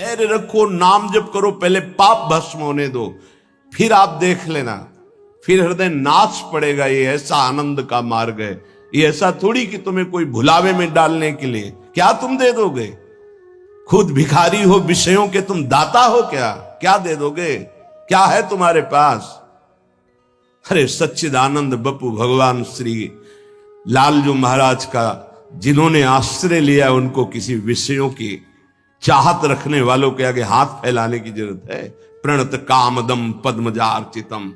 धैर्य रखो, नाम जप करो, पहले पाप भस्म होने दो, फिर आप देख लेना, फिर हृदय नाच पड़ेगा। ये ऐसा आनंद का मार्ग है। ये ऐसा थोड़ी कि तुम्हें कोई भुलावे में डालने के लिए क्या तुम दे दोगे। खुद भिखारी हो विषयों के, तुम दाता हो क्या? क्या दे दोगे? क्या है तुम्हारे पास? अरे सच्चिदानंद बप्पू भगवान श्री लालजू महाराज का जिन्होंने आश्रय लिया, उनको किसी विषयों की चाहत रखने वालों के आगे हाथ फैलाने की जरूरत है? प्रणत कामदम पद्मजार्चितम।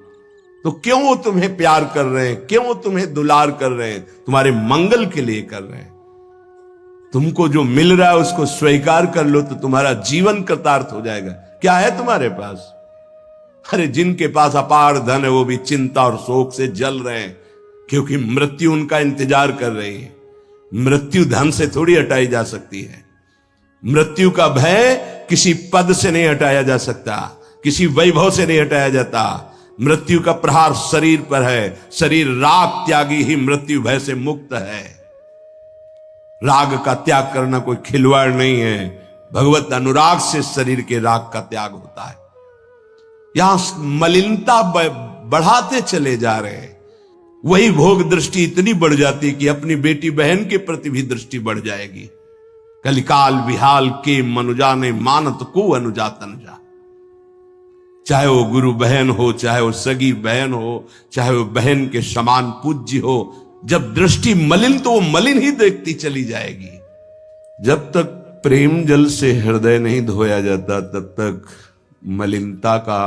तो क्यों वो तुम्हें प्यार कर रहे हैं, क्यों वो तुम्हें दुलार कर रहे हैं? तुम्हारे मंगल के लिए कर रहे हैं। तुमको जो मिल रहा है उसको स्वीकार कर लो तो तुम्हारा जीवन कृतार्थ हो जाएगा। क्या है तुम्हारे पास? अरे जिनके पास अपार धन है वो भी चिंता और शोक से जल रहे हैं, क्योंकि मृत्यु उनका इंतजार कर रही है। मृत्यु धन से थोड़ी हटाई जा सकती है। मृत्यु का भय किसी पद से नहीं हटाया जा सकता, किसी वैभव से नहीं हटाया जाता। मृत्यु का प्रहार शरीर पर है। शरीर राग त्यागी ही मृत्यु भय से मुक्त है। राग का त्याग करना कोई खिलवाड़ नहीं है। भगवत अनुराग से शरीर के राग का त्याग होता है। यहां मलिनता बढ़ाते चले जा रहे हैं। वही भोग दृष्टि इतनी बढ़ जाती कि अपनी बेटी बहन के प्रति भी दृष्टि बढ़ जाएगी। कलिकाल विहाल के मनुजा ने मानत को अनुजा तनुजा। चाहे वो गुरु बहन हो, चाहे वो सगी बहन हो, चाहे वो बहन के समान पूज्य हो, जब दृष्टि मलिन तो वो मलिन ही देखती चली जाएगी। जब तक प्रेम जल से हृदय नहीं धोया जाता तब तक मलिनता का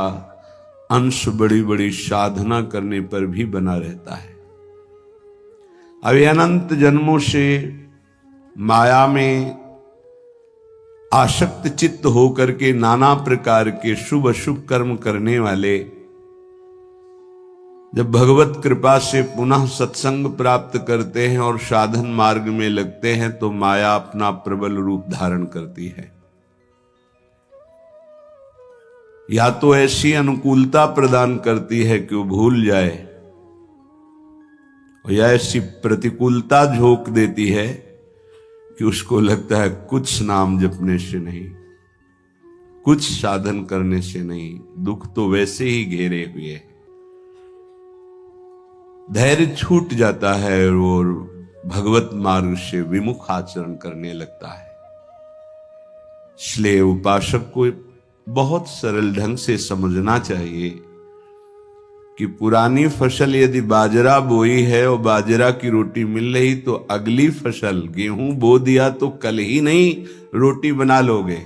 अंश बड़ी बड़ी साधना करने पर भी बना रहता है। अभी अनंत जन्मों से माया में आसक्त चित्त होकर के नाना प्रकार के शुभ अशुभ कर्म करने वाले जब भगवत कृपा से पुनः सत्संग प्राप्त करते हैं और साधन मार्ग में लगते हैं तो माया अपना प्रबल रूप धारण करती है। या तो ऐसी अनुकूलता प्रदान करती है कि वो भूल जाए, या ऐसी प्रतिकूलता झोंक देती है कि उसको लगता है कुछ नाम जपने से नहीं, कुछ साधन करने से नहीं, दुख तो वैसे ही घेरे हुए है। धैर्य छूट जाता है और भगवत मार्ग से विमुख आचरण करने लगता है। इसलिए उपासक को बहुत सरल ढंग से समझना चाहिए कि पुरानी फसल यदि बाजरा बोई है और बाजरा की रोटी मिल रही तो अगली फसल गेहूं बो दिया तो कल ही नहीं रोटी बना लोगे।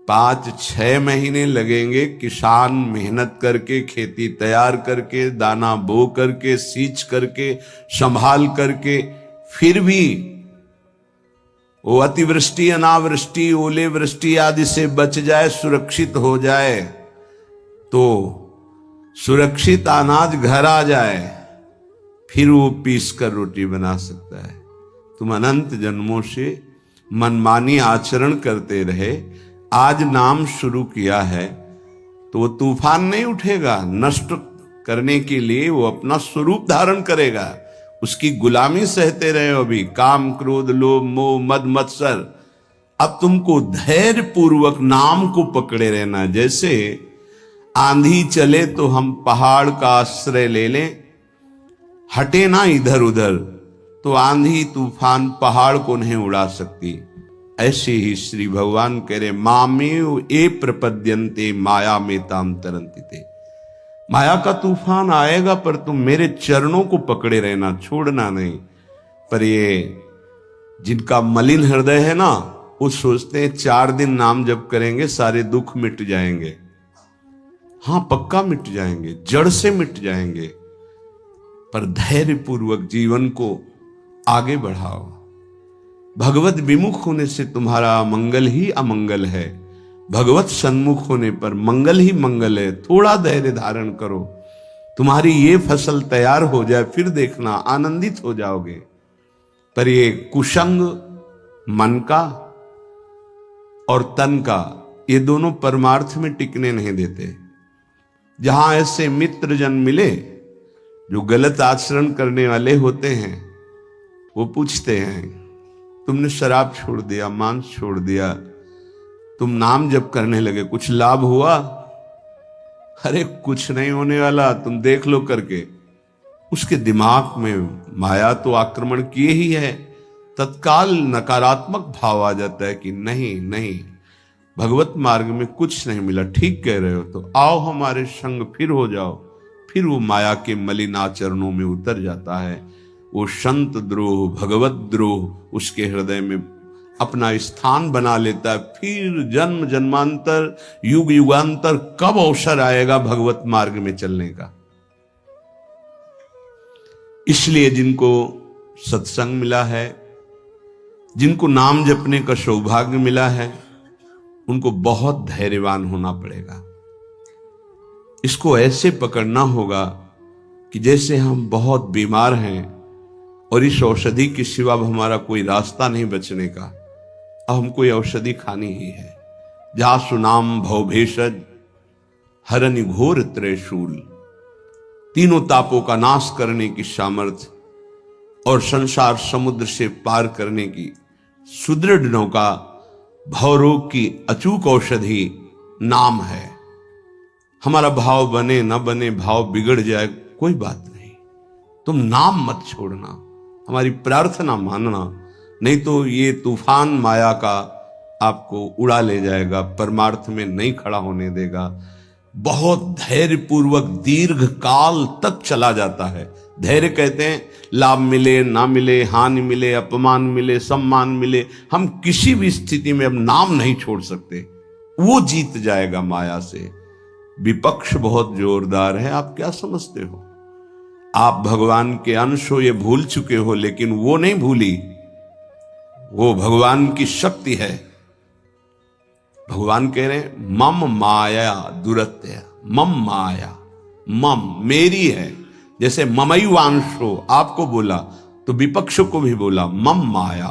5-6 महीने लगेंगे किसान मेहनत करके, खेती तैयार करके, दाना बो करके, सींच करके, संभाल करके, फिर भी वो अतिवृष्टि, अनावृष्टि, ओले वृष्टि आदि से बच जाए, सुरक्षित हो जाए, तो सुरक्षित अनाज घर आ जाए, फिर वो पीस कर रोटी बना सकता है। तुम अनंत जन्मों से मनमानी आचरण करते रहे, आज नाम शुरू किया है तो वो तूफान नहीं उठेगा। नष्ट करने के लिए वो अपना स्वरूप धारण करेगा। उसकी गुलामी सहते रहे हो अभी, काम क्रोध लोभ मोह मद मत्सर। अब तुमको धैर्य पूर्वक नाम को पकड़े रहना। जैसे आंधी चले तो हम पहाड़ का आश्रय ले लें, हटे ना इधर उधर, तो आंधी तूफान पहाड़ को नहीं उड़ा सकती। ऐसे ही श्री भगवान कह रहे मामेव ए प्रपद्यन्ते माया में ताम तरंति ते। माया का तूफान आएगा पर तुम मेरे चरणों को पकड़े रहना, छोड़ना नहीं। पर ये जिनका मलिन हृदय है ना, वो सोचते हैं 4 दिन नाम जप करेंगे सारे दुख मिट जाएंगे। हां पक्का मिट जाएंगे, जड़ से मिट जाएंगे, पर धैर्य पूर्वक जीवन को आगे बढ़ाओ। भगवत विमुख होने से तुम्हारा मंगल ही अमंगल है, भगवत सन्मुख होने पर मंगल ही मंगल है। थोड़ा धैर्य धारण करो, तुम्हारी ये फसल तैयार हो जाए, फिर देखना आनंदित हो जाओगे। पर ये कुसंग मन का और तन का, ये दोनों परमार्थ में टिकने नहीं देते। जहां ऐसे मित्र जन मिले जो गलत आचरण करने वाले होते हैं, वो पूछते हैं तुमने शराब छोड़ दिया, मांस छोड़ दिया, तुम नाम जप करने लगे, कुछ लाभ हुआ? अरे कुछ नहीं होने वाला, तुम देख लो करके। उसके दिमाग में माया तो आक्रमण किए ही है। तत्काल नकारात्मक भाव आ जाता है कि नहीं नहीं, भगवत मार्ग में कुछ नहीं मिला, ठीक कह रहे हो, तो आओ हमारे संग फिर हो जाओ। फिर वो माया के मलिन आचरणों में उतर जाता है। वो संत द्रोह, भगवत द्रोह उसके हृदय में अपना स्थान बना लेता है। फिर जन्म जन्मांतर, युग युगांतर कब अवसर आएगा भगवत मार्ग में चलने का। इसलिए जिनको सत्संग मिला है, जिनको नाम जपने का सौभाग्य मिला है, उनको बहुत धैर्यवान होना पड़ेगा। इसको ऐसे पकड़ना होगा कि जैसे हम बहुत बीमार हैं और इस औषधि के सिवा अब हमारा कोई रास्ता नहीं बचने का, अब हम कोई औषधि खानी ही है। जा सुनाम भव भेषज हरनि घोर त्रिशूल, तीनों तापों का नाश करने की सामर्थ्य और संसार समुद्र से पार करने की सुदृढ़ नौका, भवरोग की अचूक औषधि नाम है। हमारा भाव बने न बने, भाव बिगड़ जाए, कोई बात नहीं, तुम नाम मत छोड़ना, हमारी प्रार्थना मानना, नहीं तो ये तूफान माया का आपको उड़ा ले जाएगा, परमार्थ में नहीं खड़ा होने देगा। बहुत धैर्यपूर्वक दीर्घ काल तक चला जाता है। धैर्य कहते हैं लाभ मिले ना मिले, हानि मिले, अपमान मिले, सम्मान मिले, हम किसी भी स्थिति में अब नाम नहीं छोड़ सकते। वो जीत जाएगा माया से। विपक्ष बहुत जोरदार है, आप क्या समझते हो? आप भगवान के अंश हो, ये भूल चुके हो, लेकिन वो नहीं भूली, वो भगवान की शक्ति है। भगवान कह रहे हैं मम माया दुरत्य, मम माया, मम मेरी है। जैसे ममैवांशो आपको बोला तो विपक्ष को भी बोला मम माया।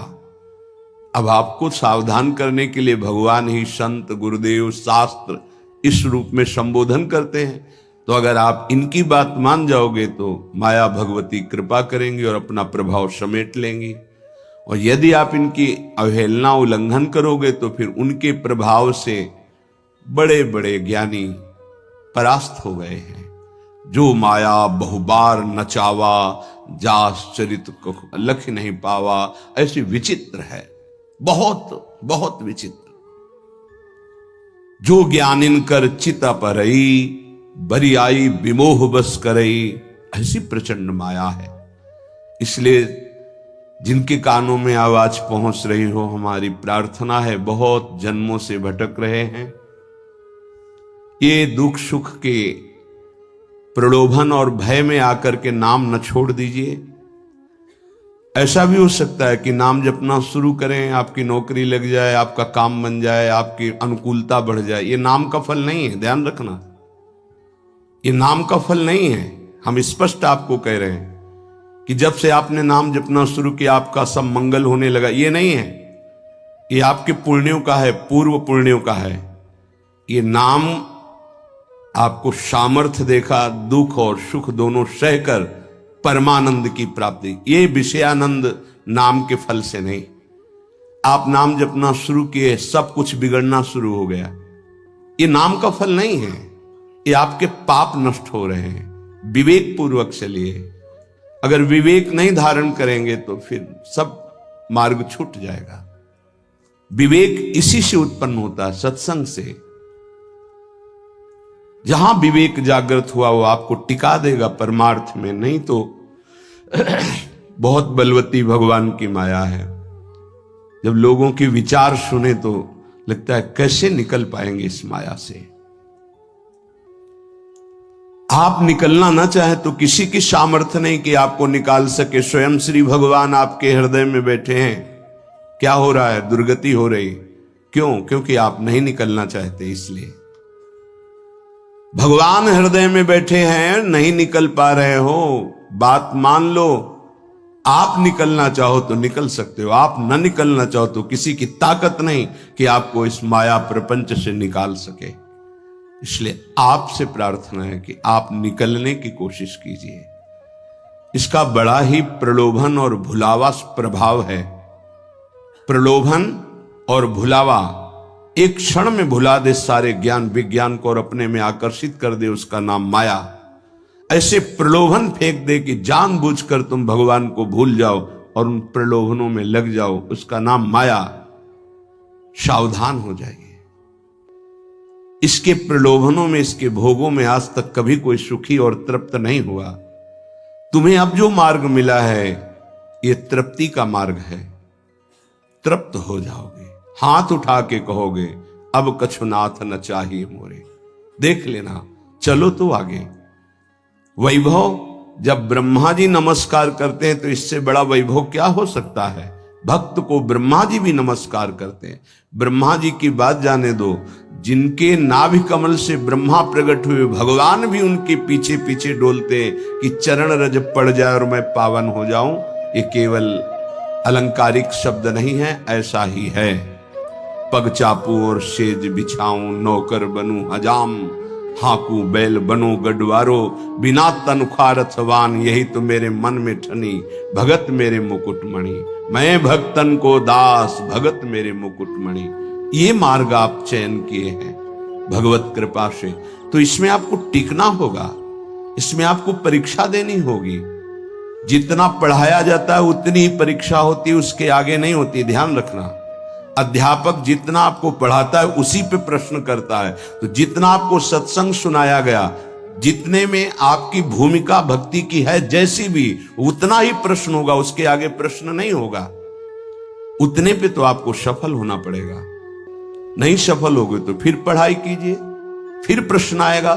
अब आपको सावधान करने के लिए भगवान ही संत, गुरुदेव, शास्त्र इस रूप में संबोधन करते हैं। तो अगर आप इनकी बात मान जाओगे तो माया भगवती कृपा करेंगी और अपना प्रभाव समेट लेंगी, और यदि आप इनकी अवहेलना, उल्लंघन करोगे तो फिर उनके प्रभाव से बड़े बड़े ज्ञानी परास्त हो गए हैं। जो माया बहुबार नचावा, जास चरित को लख नहीं पावा, ऐसी विचित्र है, बहुत बहुत विचित्र। जो ज्ञान इनकर चिता परई, बरियाई विमोह बस करई, ऐसी प्रचंड माया है। इसलिए जिनके कानों में आवाज पहुंच रही हो, हमारी प्रार्थना है, बहुत जन्मों से भटक रहे हैं, ये दुख सुख के प्रलोभन और भय में आकर के नाम न छोड़ दीजिए। ऐसा भी हो सकता है कि नाम जपना शुरू करें, आपकी नौकरी लग जाए, आपका काम बन जाए, आपकी अनुकूलता बढ़ जाए। ये नाम का फल नहीं है, ध्यान रखना, ये नाम का फल नहीं है। हम स्पष्ट आपको कह रहे हैं कि जब से आपने नाम जपना शुरू किया आपका सब मंगल होने लगा, ये नहीं है। ये आपके पुण्यों का है, पूर्व पुण्यों का है। ये नाम आपको सामर्थ्य देखा, दुख और सुख दोनों सहकर परमानंद की प्राप्ति। ये विषयानंद नाम के फल से नहीं। आप नाम जपना शुरू किए, सब कुछ बिगड़ना शुरू हो गया, ये नाम का फल नहीं है। ये आपके पाप नष्ट हो रहे हैं। विवेक पूर्वक चलिए। अगर विवेक नहीं धारण करेंगे तो फिर सब मार्ग छूट जाएगा। विवेक इसी से उत्पन्न होता है, सत्संग से। जहां विवेक जागृत हुआ वो आपको टिका देगा परमार्थ में, नहीं तो बहुत बलवती भगवान की माया है। जब लोगों के विचार सुने तो लगता है कैसे निकल पाएंगे इस माया से। आप निकलना ना चाहे तो किसी की सामर्थ्य नहीं कि आपको निकाल सके। स्वयं श्री भगवान आपके हृदय में बैठे हैं। क्या हो रहा है? दुर्गति हो रही। क्यों? क्योंकि आप नहीं निकलना चाहते, इसलिए। भगवान हृदय में बैठे हैं, नहीं निकल पा रहे हो, बात मान लो। आप निकलना चाहो तो निकल सकते हो, आप न निकलना चाहो तो किसी की ताकत नहीं कि आपको इस माया प्रपंच से निकाल सके। इसलिए आपसे प्रार्थना है कि आप निकलने की कोशिश कीजिए। इसका बड़ा ही प्रलोभन और भुलावा प्रभाव है। प्रलोभन और भुलावा एक क्षण में भुला दे सारे ज्ञान विज्ञान को और अपने में आकर्षित कर दे, उसका नाम माया। ऐसे प्रलोभन फेंक दे कि जानबूझकर तुम भगवान को भूल जाओ और उन प्रलोभनों में लग जाओ, उसका नाम माया। सावधान हो जाइए। इसके प्रलोभनों में, इसके भोगों में आज तक कभी कोई सुखी और तृप्त नहीं हुआ। तुम्हें अब जो मार्ग मिला है ये तृप्ति का मार्ग है। तृप्त हो जाओगे, हाथ उठा के कहोगे अब कछुनाथ न चाहिए मोरे। देख लेना, चलो तो आगे। वैभव, जब ब्रह्मा जी नमस्कार करते हैं तो इससे बड़ा वैभव क्या हो सकता है। भक्त को ब्रह्मा जी भी नमस्कार करते हैं। ब्रह्मा जी की बात जाने दो, जिनके नाभि कमल से ब्रह्मा प्रकट हुए, भगवान भी उनके पीछे पीछे डोलते हैं कि चरण रज पड़ जाए और मैं पावन हो जाऊं। ये केवल अलंकारिक शब्द नहीं है, ऐसा ही है। पग चापू और सेज बिछाऊं, नौकर बनूं हजाम, हाकू बैल बनो गढ़वारो, बिना तनख्वारथवान, यही तो मेरे मन में ठनी, भगत मेरे मुकुटमणि। मैं भक्तन को दास, भगत मेरे मुकुटमणि। ये मार्ग आप चयन किए हैं भगवत कृपा से, तो इसमें आपको टिकना होगा, इसमें आपको परीक्षा देनी होगी। जितना पढ़ाया जाता है उतनी ही परीक्षा होती है, उसके आगे नहीं होती, ध्यान रखना। अध्यापक जितना आपको पढ़ाता है उसी पे प्रश्न करता है। तो जितना आपको सत्संग सुनाया गया, जितने में आपकी भूमिका भक्ति की है जैसी भी, उतना ही प्रश्न होगा, उसके आगे प्रश्न नहीं होगा। उतने पे तो आपको सफल होना पड़ेगा। नहीं सफल होगे तो फिर पढ़ाई कीजिए, फिर प्रश्न आएगा।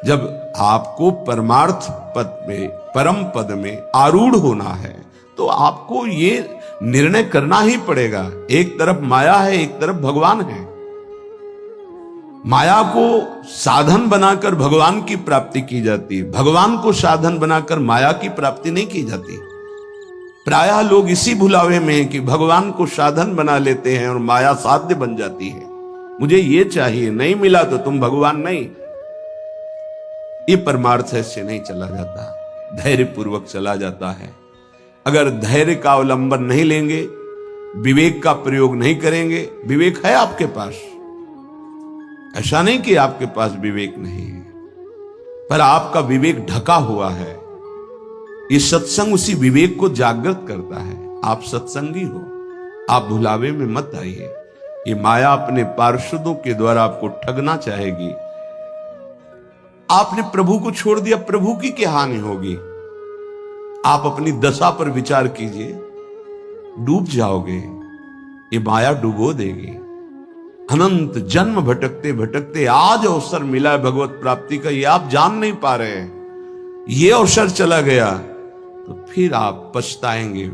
जब आपको परमार्थ पद में, परम पद में आरूढ़ होना है तो आपको ये निर्णय करना ही पड़ेगा। एक तरफ माया है, एक तरफ भगवान है। माया को साधन बनाकर भगवान की प्राप्ति की जाती है, भगवान को साधन बनाकर माया की प्राप्ति नहीं की जाती। प्रायः लोग इसी भुलावे में हैं कि भगवान को साधन बना लेते हैं और माया साध्य बन जाती है। मुझे ये चाहिए, नहीं मिला तो तुम भगवान नहीं। ये परमार्थ ऐसे नहीं चला जाता, धैर्य पूर्वक चला जाता है। अगर धैर्य का अवलंबन नहीं लेंगे, विवेक का प्रयोग नहीं करेंगे, विवेक है आपके पास, ऐसा नहीं कि आपके पास विवेक नहीं है, पर आपका विवेक ढका हुआ है। ये सत्संग उसी विवेक को जागृत करता है। आप सत्संगी हो, आप भुलावे में मत आइए। ये माया अपने पार्षदों के द्वारा आपको ठगना चाहेगी। आपने प्रभु को छोड़ दिया, प्रभु की क्या हानि होगी। आप अपनी दशा पर विचार कीजिए, डूब जाओगे, ये माया डुबो देगी। अनंत जन्म भटकते भटकते आज अवसर मिला है भगवत प्राप्ति का, ये आप जान नहीं पा रहे हैं। ये अवसर चला गया तो फिर आप पछताएंगे,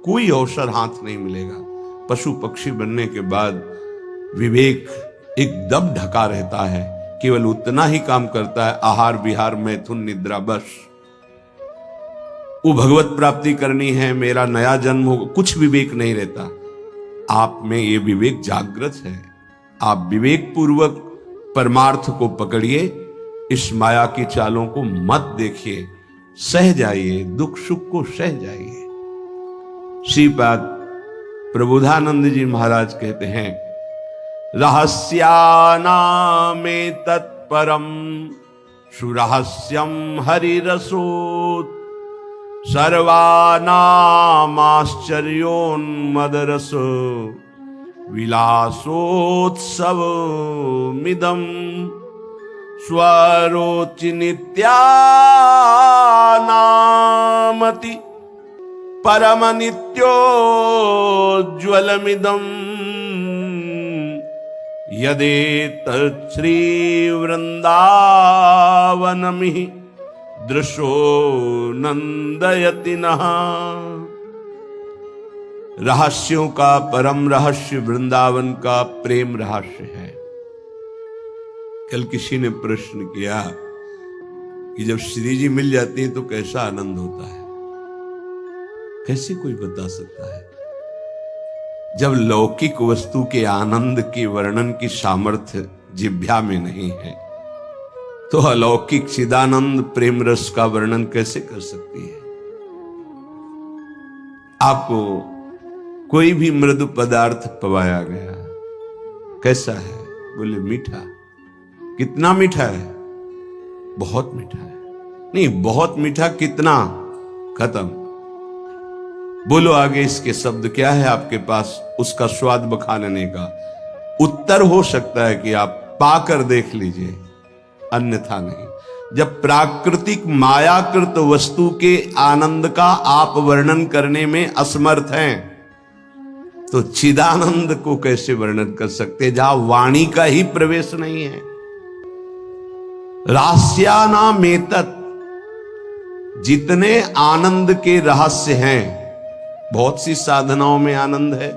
कोई अवसर हाथ नहीं मिलेगा। पशु पक्षी बनने के बाद विवेक एकदम ढका रहता है, केवल उतना ही काम करता है, आहार विहार मैथुन निद्रा, बस। वो भगवत प्राप्ति करनी है, मेरा नया जन्म होगा, कुछ विवेक नहीं रहता। आप में ये विवेक जागृत है। आप विवेक पूर्वक परमार्थ को पकड़िए, इस माया की चालों को मत देखिए, सह जाइए, दुख सुख को सह जाइए। श्रीपाद प्रबोधानंद जी महाराज कहते हैं, रहस्यानामे तत्परम सुरहस्यम हरिरसोत्, सर्वानामाश्चर्योन्मदरस विलासोत्सवमिदं स्वरोचि नित्यानामति परम नित्योज्ज्वलमिदं, यदेतत् श्री वृंदावनमिहि दृशो नंदयति नः। रहस्यों का परम रहस्य वृंदावन का प्रेम रहस्य है। कल किसी ने प्रश्न किया कि जब श्री जी मिल जाती हैं तो कैसा आनंद होता है। कैसे कोई बता सकता है। जब लौकिक वस्तु के आनंद के वर्णन की सामर्थ्य जिह्वा में नहीं है तो अलौकिक चिदानंद प्रेम रस का वर्णन कैसे कर सकती है। आपको कोई भी मृदु पदार्थ पवाया गया, कैसा है? बोले मीठा। कितना मीठा है? बहुत मीठा है। नहीं, बहुत मीठा कितना? खत्म। बोलो आगे इसके शब्द क्या है आपके पास उसका स्वाद बखानने का? उत्तर हो सकता है कि आप पाकर देख लीजिए, अन्यथा नहीं। जब प्राकृतिक मायाकृत वस्तु के आनंद का आप वर्णन करने में असमर्थ हैं, तो चिदानंद को कैसे वर्णन कर सकते जहां वाणी का ही प्रवेश नहीं है? रास्यानामेतत्, जितने आनंद के रहस्य हैं, बहुत सी साधनाओं में आनंद है।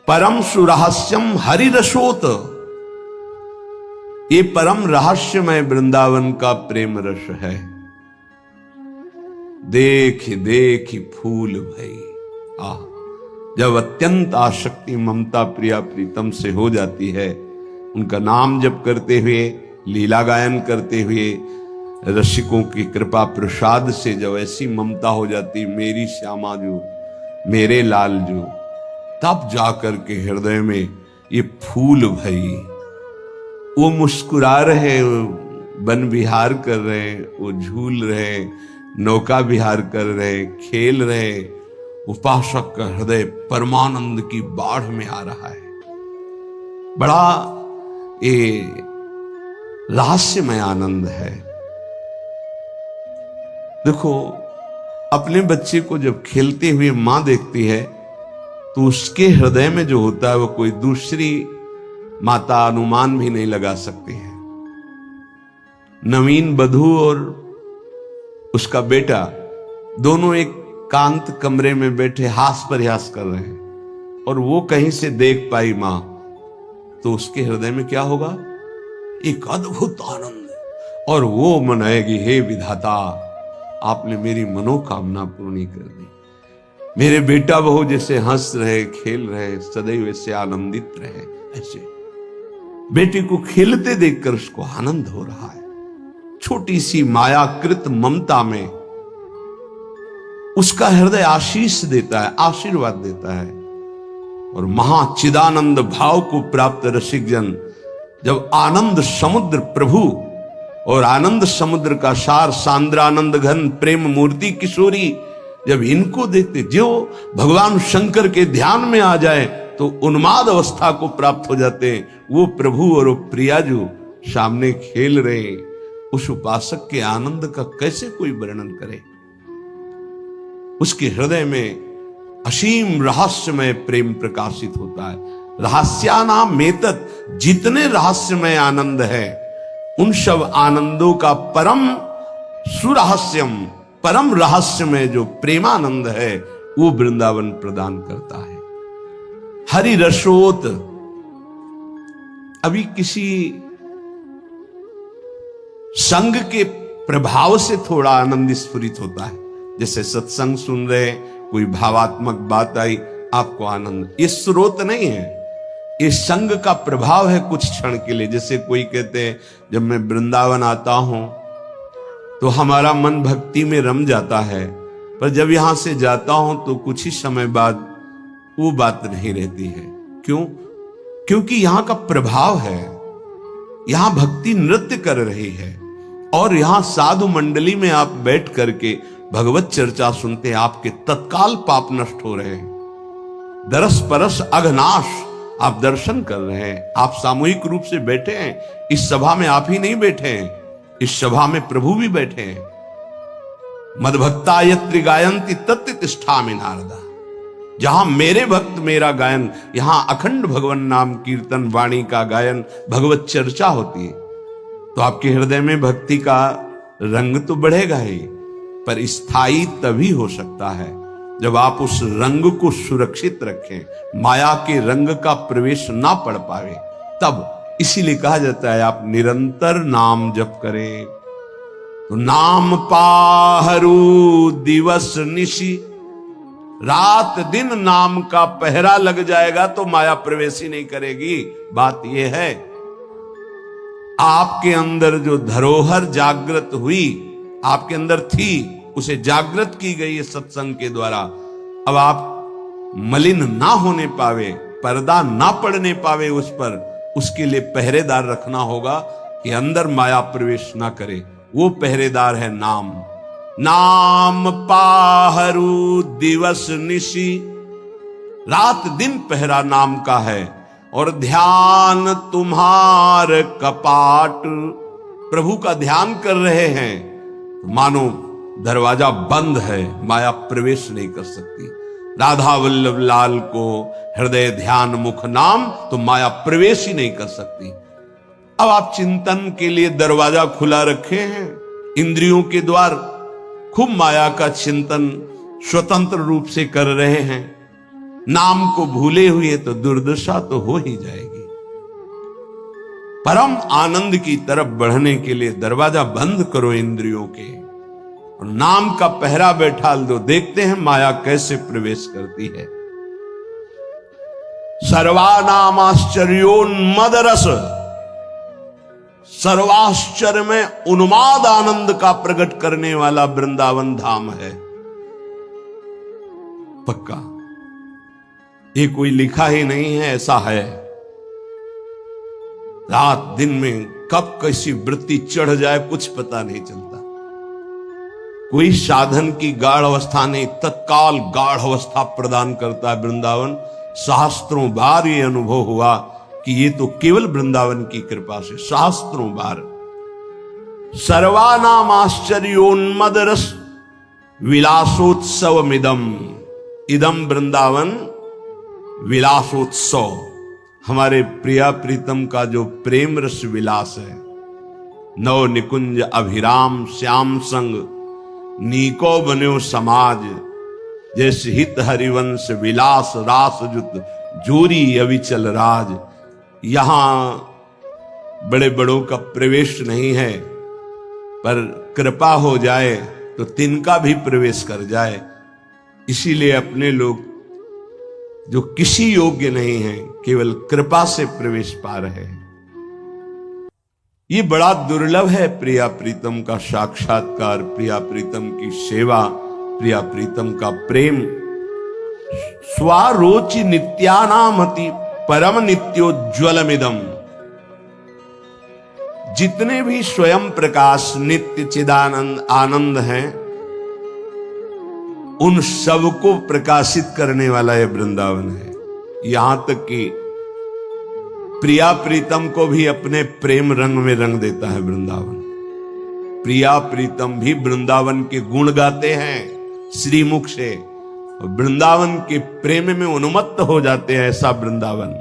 परम सुरहस्यम हरिरसोत, ये परम रहस्यमय वृंदावन का प्रेम रस है। देख देख फूल भई। जब अत्यंत आसक्ति ममता प्रिया प्रीतम से हो जाती है, उनका नाम जप करते हुए, लीला गायन करते हुए, रसिकों की कृपा प्रसाद से जब ऐसी ममता हो जाती, मेरी श्यामा जो, मेरे लाल जो, तब जाकर के हृदय में ये फूल भई। वो मुस्कुरा रहे, वन विहार कर रहे, वो झूल रहे, नौका विहार कर रहे, खेल रहे, उपासक का हृदय परमानंद की बाढ़ में आ रहा है। बड़ा ये रहस्यमय आनंद है। देखो, अपने बच्चे को जब खेलते हुए मां देखती है, तो उसके हृदय में जो होता है वो कोई दूसरी माता अनुमान भी नहीं लगा सकती है। नवीन बधू और उसका बेटा दोनों एक कांत कमरे में बैठे हास प्रयास कर रहे हैं, और वो कहीं से देख पाई मां, तो उसके हृदय में क्या होगा? एक अद्भुत आनंद, और वो मनाएगी, हे विधाता, आपने मेरी मनोकामना पूर्ण कर दी। मेरे बेटा बहू जैसे हंस रहे, खेल रहे, सदैव ऐसे आनंदित रहे। ऐसे बेटे को खेलते देखकर उसको आनंद हो रहा है। छोटी सी मायाकृत ममता में उसका हृदय आशीष देता है, आशीर्वाद देता है। और महाचिदानंद भाव को प्राप्त रसिक जन जब आनंद समुद्र प्रभु और आनंद समुद्र का सार सांद्रानंद घन प्रेम मूर्ति किशोरी, जब इनको देखते, जो भगवान शंकर के ध्यान में आ जाए तो उन्माद अवस्था को प्राप्त हो जाते हैं। वो प्रभु और वो प्रिया जो सामने खेल रहे, उस उपासक के आनंद का कैसे कोई वर्णन करे? उसके हृदय में असीम रहस्यमय प्रेम प्रकाशित होता है। रहस्यानामेतत्, जितने रहस्यमय आनंद है, उन सब आनंदों का परम सुरहस्यम, परम रहस्यमय जो प्रेमानंद है, वो वृंदावन प्रदान करता है। हरि रसोत, अभी किसी संग के प्रभाव से थोड़ा आनंद स्फुरित होता है। जैसे सत्संग सुन रहे, कोई भावात्मक बात आई, आपको आनंद, ये स्रोत नहीं है, ये संग का प्रभाव है कुछ क्षण के लिए। जैसे कोई कहते हैं, जब मैं वृंदावन आता हूं तो हमारा मन भक्ति में रम जाता है, पर जब यहां से जाता हूं तो कुछ ही समय बाद वो बात नहीं रहती है। क्यों? क्योंकि यहां का प्रभाव है, यहां भक्ति नृत्य कर रही है, और यहां साधु मंडली में आप बैठ करके भगवत चर्चा सुनते, आपके तत्काल पाप नष्ट हो रहे हैं। दरस परस अघनाश, आप दर्शन कर रहे हैं। आप सामूहिक रूप से बैठे हैं, इस सभा में आप ही नहीं बैठे हैं, इस सभा में प्रभु भी बैठे हैं। मदभक्ता यत्र गायन्ति तत्र तिष्ठामि नारदा, जहां मेरे भक्त मेरा गायन, यहां अखंड भगवान नाम कीर्तन वाणी का गायन, भगवत चर्चा होती है, तो आपके हृदय में भक्ति का रंग तो बढ़ेगा ही, पर स्थायी तभी हो सकता है जब आप उस रंग को सुरक्षित रखें, माया के रंग का प्रवेश ना पड़ पावे, तब। इसीलिए कहा जाता है आप निरंतर नाम जप करें तो नाम पाहरू दिवस निशि, रात दिन नाम का पहरा लग जाएगा तो माया प्रवेश ही नहीं करेगी। बात यह है, आपके अंदर जो धरोहर जागृत हुई, आपके अंदर थी, उसे जागृत की गई है सत्संग के द्वारा। अब आप मलिन ना होने पावे, पर्दा ना पड़ने पावे उस पर, उसके लिए पहरेदार रखना होगा कि अंदर माया प्रवेश ना करे। वो पहरेदार है नाम। नाम पाहरू दिवस निशी, रात दिन पहरा नाम का है। और ध्यान तुम्हार कपाट, प्रभु का ध्यान कर रहे हैं तो मानो दरवाजा बंद है, माया प्रवेश नहीं कर सकती। राधा वल्लभ लाल को हृदय ध्यान मुख नाम, तो माया प्रवेश ही नहीं कर सकती। अब आप चिंतन के लिए दरवाजा खुला रखे हैं, इंद्रियों के द्वार, खूब माया का चिंतन स्वतंत्र रूप से कर रहे हैं। नाम को भूले हुए तो दुर्दशा तो हो ही जाएगी। परम आनंद की तरफ बढ़ने के लिए दरवाजा बंद करो इंद्रियों के, और नाम का पहरा बैठाल दो। देखते हैं माया कैसे प्रवेश करती है। सर्वानामाश्चर्योन्मद रस, सर्वाश्चर्य में उन्माद आनंद का प्रकट करने वाला वृंदावन धाम है। पक्का ये कोई लिखा ही नहीं है, ऐसा है। रात दिन में कब कैसी वृत्ति चढ़ जाए कुछ पता नहीं चलता। कोई साधन की गाढ़ अवस्था नहीं, तत्काल गाढ़ अवस्था प्रदान करता है वृंदावन। शास्त्रों बार ये अनुभव हुआ कि ये तो केवल वृंदावन की कृपा से, शास्त्रों बार। सर्वानाम आश्चर्योन्मद रस विलासोत्सवमिदम, इदम वृंदावन विलासोत्सव, हमारे प्रिया प्रीतम का जो प्रेम रस विलास है। नव निकुंज अभिराम श्याम संग, नीको बन्यो समाज, जैसे हित हरिवंश विलास रास जुत, जोरी अविचल राज। यहां बड़े बड़ों का प्रवेश नहीं है, पर कृपा हो जाए तो तिनका भी प्रवेश कर जाए। इसीलिए अपने लोग जो किसी योग्य नहीं है, केवल कृपा से प्रवेश पा रहे हैं। ये बड़ा दुर्लभ है प्रिया प्रीतम का साक्षात्कार, प्रिया प्रीतम की सेवा, प्रिया प्रीतम का प्रेम। स्वारोचि नित्यानामति परम नित्योज्वलमिदम, जितने भी स्वयं प्रकाश नित्य चिदानंद आनंद हैं, उन सबको प्रकाशित करने वाला यह वृंदावन है। यहां तक कि प्रिया प्रीतम को भी अपने प्रेम रंग में रंग देता है वृंदावन। प्रिया प्रीतम भी वृंदावन के गुण गाते हैं श्रीमुख से, और वृंदावन के प्रेम में उन्मत्त हो जाते हैं। ऐसा वृंदावन,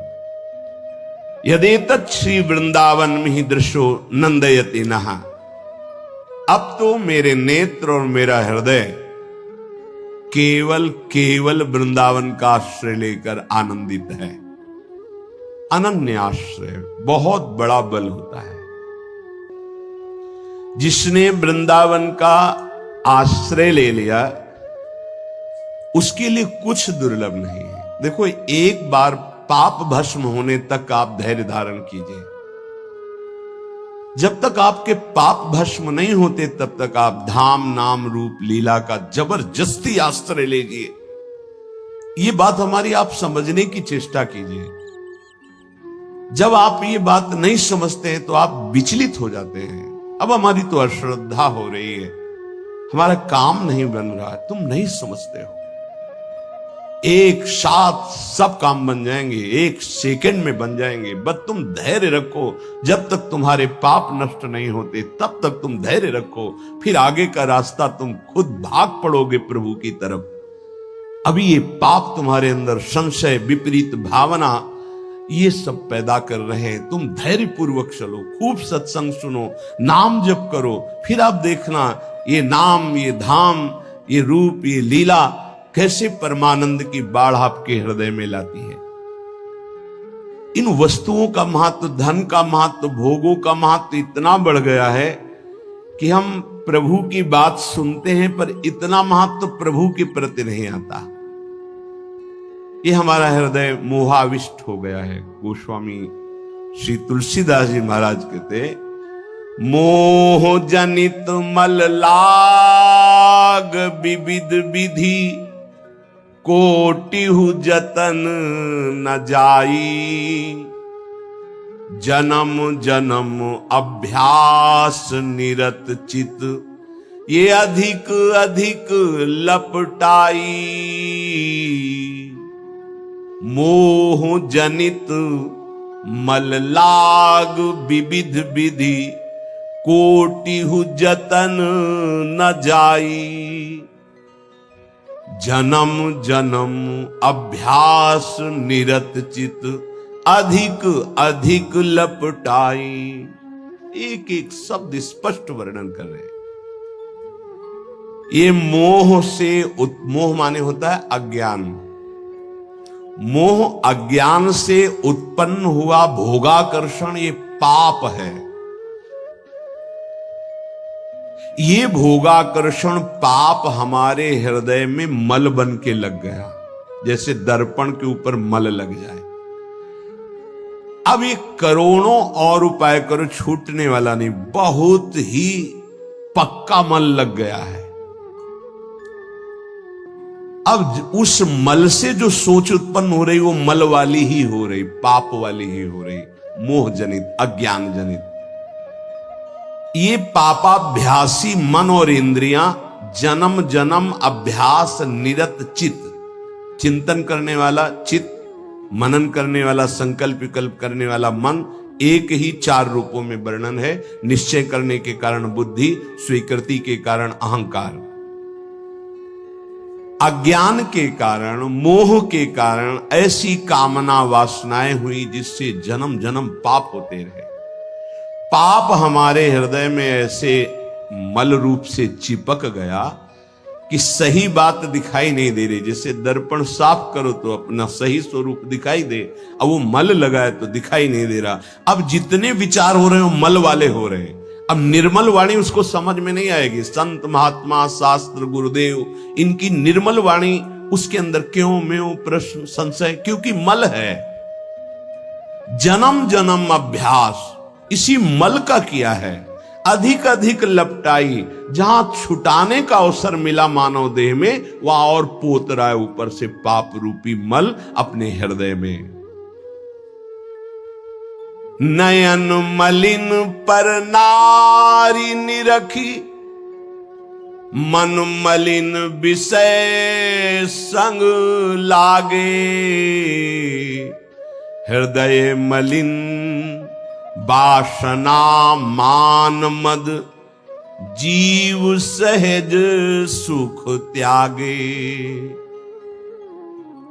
यदेतत् श्री वृंदावन में ही दृश्यो नंदयति नहा, अब तो मेरे नेत्र और मेरा हृदय केवल केवल वृंदावन का आश्रय लेकर आनंदित है। अनन्य आश्रय बहुत बड़ा बल होता है। जिसने वृंदावन का आश्रय ले लिया, उसके लिए कुछ दुर्लभ नहीं है। देखो, एक बार पाप भस्म होने तक आप धैर्य धारण कीजिए। जब तक आपके पाप भस्म नहीं होते, तब तक आप धाम नाम रूप लीला का जबरदस्ती आश्रय लीजिए। ये बात हमारी आप समझने की चेष्टा कीजिए। जब आप ये बात नहीं समझते हैं तो आप विचलित हो जाते हैं। अब हमारी तो अश्रद्धा हो रही है, हमारा काम नहीं बन रहा है, तुम नहीं समझते हो। एक साथ सब काम बन जाएंगे, एक सेकंड में बन जाएंगे, बस तुम धैर्य रखो। जब तक तुम्हारे पाप नष्ट नहीं होते तब तक तुम धैर्य रखो, फिर आगे का रास्ता तुम खुद भाग पड़ोगे प्रभु की तरफ। अभी ये पाप तुम्हारे अंदर संशय, विपरीत भावना, ये सब पैदा कर रहे हैं। तुम धैर्य पूर्वक चलो, खूब सत्संग सुनो, नाम जप करो, फिर आप देखना ये नाम, ये धाम, ये रूप, ये लीला कैसे परमानंद की बाढ़ आपके हृदय में लाती है। इन वस्तुओं का महत्व, धन का महत्व, भोगों का महत्व इतना बढ़ गया है कि हम प्रभु की बात सुनते हैं पर इतना महत्व प्रभु के प्रति नहीं आता। ये हमारा हृदय मोहाविष्ट हो गया है। गोस्वामी श्री तुलसीदास जी महाराज कहते, मोह जनित मल लाग विविध विधि, कोटिहु जतन न जाई, जन्म जन्म अभ्यास निरत चित, ये अधिक अधिक लपटाई। मोह जनित मल लाग विविध विधि, कोटिहु जतन न जाई, जन्म जन्म अभ्यास निरत चित, अधिक अधिक लपटाई। एक एक शब्द स्पष्ट वर्णन कर रहे हैं। ये मोह से मोह माने होता है अज्ञान। मोह अज्ञान से उत्पन्न हुआ भोगाकर्षण ये पाप है। ये भोगाकर्षण पाप हमारे हृदय में मल बन के लग गया, जैसे दर्पण के ऊपर मल लग जाए। अब ये करोड़ों और उपाय करो, छूटने वाला नहीं, बहुत ही पक्का मल लग गया है। अब उस मल से जो सोच उत्पन्न हो रही वो मल वाली ही हो रही, पाप वाली ही हो रही, मोह जनित, अज्ञान जनित। ये पापाभ्यासी मन और इंद्रियां जन्म जन्म अभ्यास निरत चित, चिंतन करने वाला चित, मनन करने वाला, संकल्प विकल्प करने वाला मन, एक ही चार रूपों में वर्णन है। निश्चय करने के कारण बुद्धि, स्वीकृति के कारण अहंकार, अज्ञान के कारण, मोह के कारण ऐसी कामना वासनाएं हुई जिससे जन्म जन्म पाप होते रहे। पाप हमारे हृदय में ऐसे मल रूप से चिपक गया कि सही बात दिखाई नहीं दे रही। जैसे दर्पण साफ करो तो अपना सही स्वरूप दिखाई दे, अब वो मल लगा है तो दिखाई नहीं दे रहा। अब जितने विचार हो रहे हैं मल वाले हो रहे हैं। अब निर्मल वाणी उसको समझ में नहीं आएगी। संत महात्मा शास्त्र गुरुदेव इनकी निर्मल वाणी उसके अंदर क्यों म्यों प्रश्न संशय, क्योंकि मल है। जन्म जन्म अभ्यास इसी मल का किया है। अधिक अधिक लपटाई, जहां छुटाने का अवसर मिला मानव देह में, वहां और पोत रहा है ऊपर से पाप रूपी मल अपने हृदय में। नयन मलिन पर नारी निरखी, मन मलिन विषय संग लागे, हृदय मलिन वासना मान मद, जीव सहज सुख त्यागे।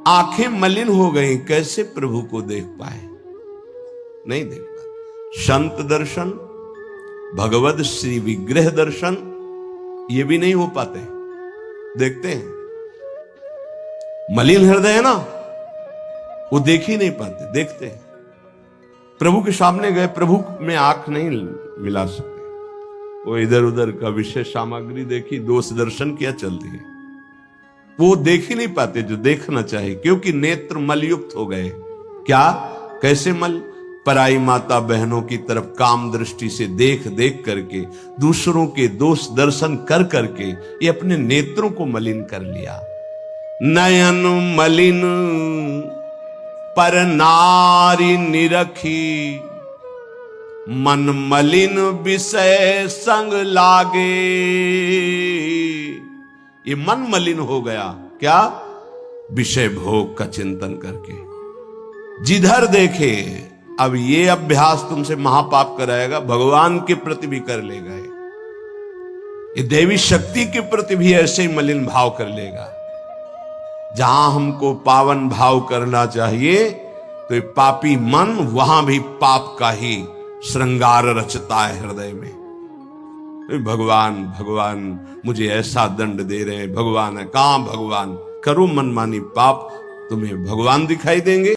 आंखें मलिन हो गई, कैसे प्रभु को देख पाए? नहीं देख पाए। संत दर्शन, भगवत श्री विग्रह दर्शन, ये भी नहीं हो पाते। देखते हैं मलिन हृदय है ना, वो देख ही नहीं पाते। देखते हैं प्रभु के सामने गए, प्रभु में आंख नहीं मिला सकते। वो इधर उधर का विषय सामग्री देखी, दोष दर्शन किया, चल दिए। वो देख ही नहीं पाते जो देखना चाहिए, क्योंकि नेत्र मलयुक्त हो गए। क्या, कैसे मल? पराई माता बहनों की तरफ काम दृष्टि से देख देख करके, दूसरों के दोष दर्शन कर करके ये अपने नेत्रों को मलिन कर लिया। नयन मलिन पर नारी निरखी, मन मलिन विषय संग लागे। ये मन मलिन हो गया, क्या? विषय भोग का चिंतन करके। जिधर देखे, अब ये अभ्यास तुमसे महापाप कराएगा, भगवान के प्रति भी कर लेगा। ये देवी शक्ति के प्रति भी ऐसे ही मलिन भाव कर लेगा। जहां हमको पावन भाव करना चाहिए तो ये पापी मन वहां भी पाप का ही श्रृंगार रचता है हृदय में। भगवान भगवान मुझे ऐसा दंड दे रहे हैं, भगवान है। कहां भगवान? करो मनमानी पाप, तुम्हें भगवान दिखाई देंगे।